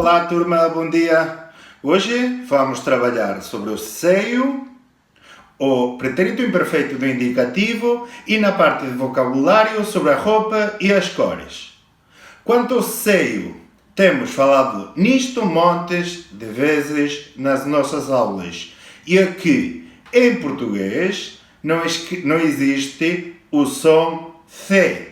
Olá turma, bom dia! Hoje vamos trabalhar sobre o seio, o pretérito imperfeito do indicativo e na parte de vocabulário sobre a roupa e as cores. Quanto ao seio, temos falado nisto montes de vezes nas nossas aulas e aqui em português não existe o som C.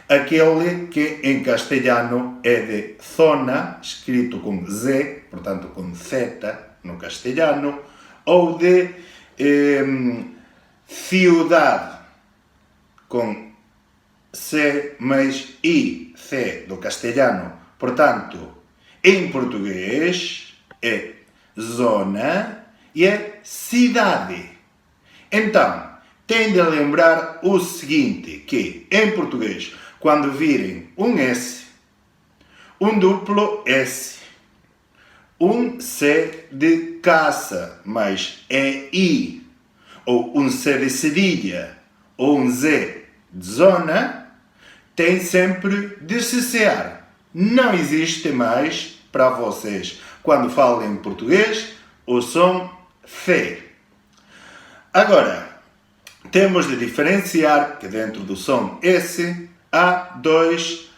Aquele que em castelhano é de zona, escrito com Z, portanto com Z no castelhano, ou de ciudad, com C mais I, C do castelhano. Portanto, em português é zona e é cidade. Então, tem de lembrar o seguinte, que em português, quando virem um S, um duplo S, um C de caça, mas é I, ou um C de cedilha, ou um Z de zona, tem sempre de cessear. Não existe mais para vocês, quando falam em português, o som C. Agora, temos de diferenciar que dentro do som S há dois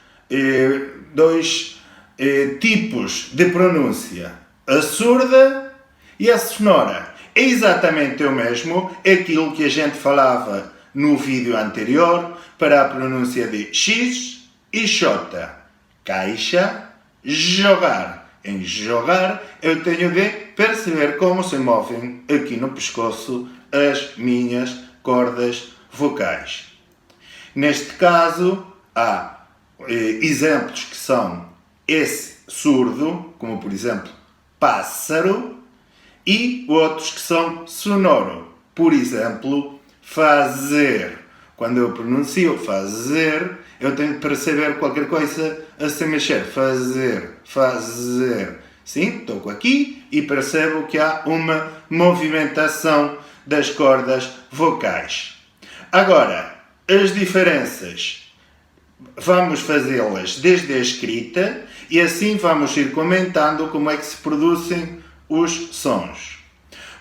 tipos de pronúncia, a surda e a sonora. É exatamente o mesmo aquilo que a gente falava no vídeo anterior para a pronúncia de X e J. Caixa, jogar. Em jogar eu tenho de perceber como se movem aqui no pescoço as minhas cordas vocais. Neste caso, há exemplos que são esse surdo, como por exemplo pássaro, e outros que são sonoro, por exemplo fazer. Quando eu pronuncio fazer, eu tenho que perceber qualquer coisa a se mexer. Fazer, fazer. Sim, toco aqui e percebo que há uma movimentação das cordas vocais. Agora, as diferenças vamos fazê-las desde a escrita e assim vamos ir comentando como é que se produzem os sons.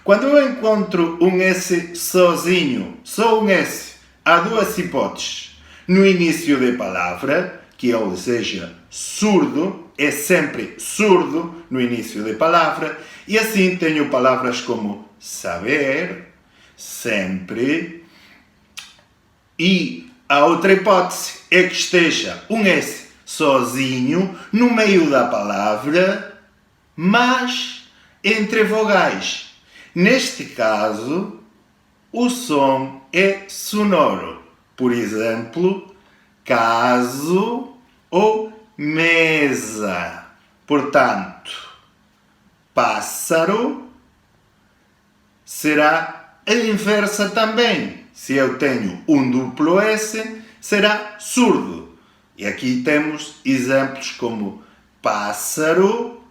Quando eu encontro um S sozinho, só um S, há duas hipóteses. No início da palavra, que ele seja surdo, é sempre surdo no início da palavra, e assim tenho palavras como saber, sempre, e a outra hipótese é que esteja um S sozinho no meio da palavra, mas entre vogais. Neste caso, o som é sonoro. Por exemplo, caso ou mesa. Portanto, pássaro será a inversa também. Se eu tenho um duplo S, será surdo. E aqui temos exemplos como pássaro,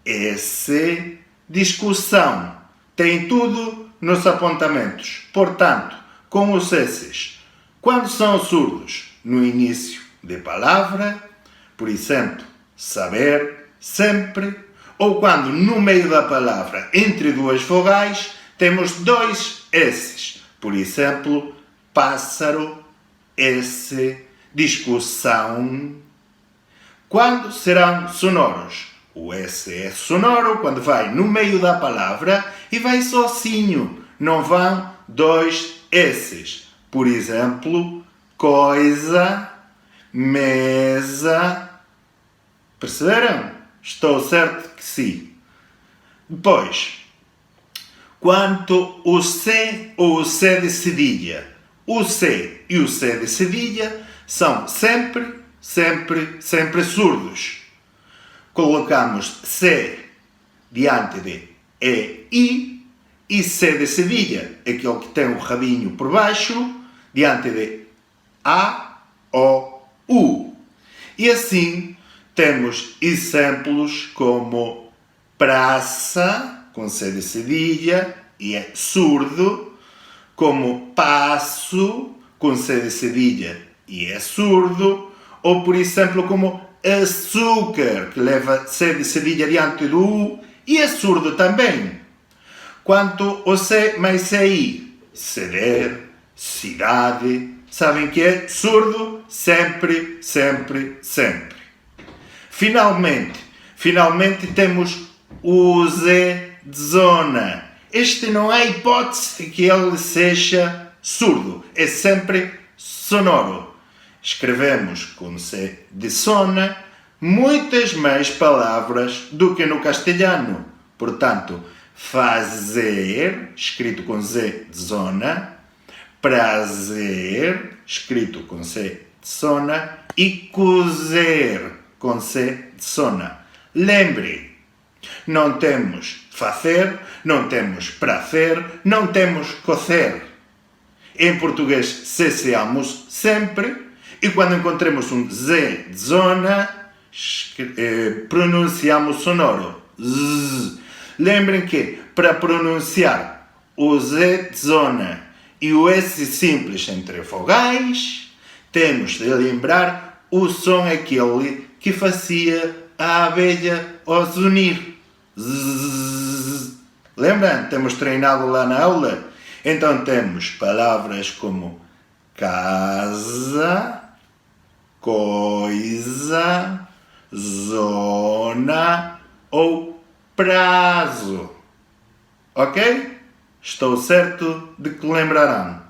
S, discussão. Tem tudo nos apontamentos. Portanto, com os S's, quando são surdos? No início de palavra, por exemplo, saber, sempre, ou quando no meio da palavra, entre duas vogais, temos dois S's. Por exemplo, pássaro, S, discussão. Quando serão sonoros? O S é sonoro quando vai no meio da palavra e vai sozinho. Não vão dois S's. Por exemplo, coisa, mesa. Perceberam? Estou certo que sim. Depois, quanto o C ou o C de cedilha. O C e o C de cedilha são sempre surdos. Colocamos C diante de E, I, e C de cedilha, aquele que tem o rabinho por baixo, diante de A, O, U. E assim temos exemplos como praça, com C de cedilha, e é surdo, como passo, com C de cedilha, e é surdo, ou por exemplo como açúcar, que leva C de cedilha diante do U, e é surdo também. Quanto ao C mais CI, ceder, cidade, sabem que é surdo? Sempre, sempre, sempre. Finalmente temos o Z de zona. Este não há hipótese de que ele seja surdo, é sempre sonoro. Escrevemos com C de zona muitas mais palavras do que no castelhano. Portanto, fazer, escrito com Z de zona, prazer, escrito com C de zona, e cozer, com C de zona. Lembre, não temos fazer, não temos prazer, não temos cozer. Em português cesseamos sempre, e quando encontremos um Z de zona, pronunciamos sonoro. Z. Lembrem que, para pronunciar o Z de zona e o S simples entre vogais, temos de lembrar o som aquele que fazia a abelha ao zunir. Zzz. Lembram? Temos treinado lá na aula? Então temos palavras como casa, coisa, zona ou prazo. Ok? Estou certo de que lembrarão.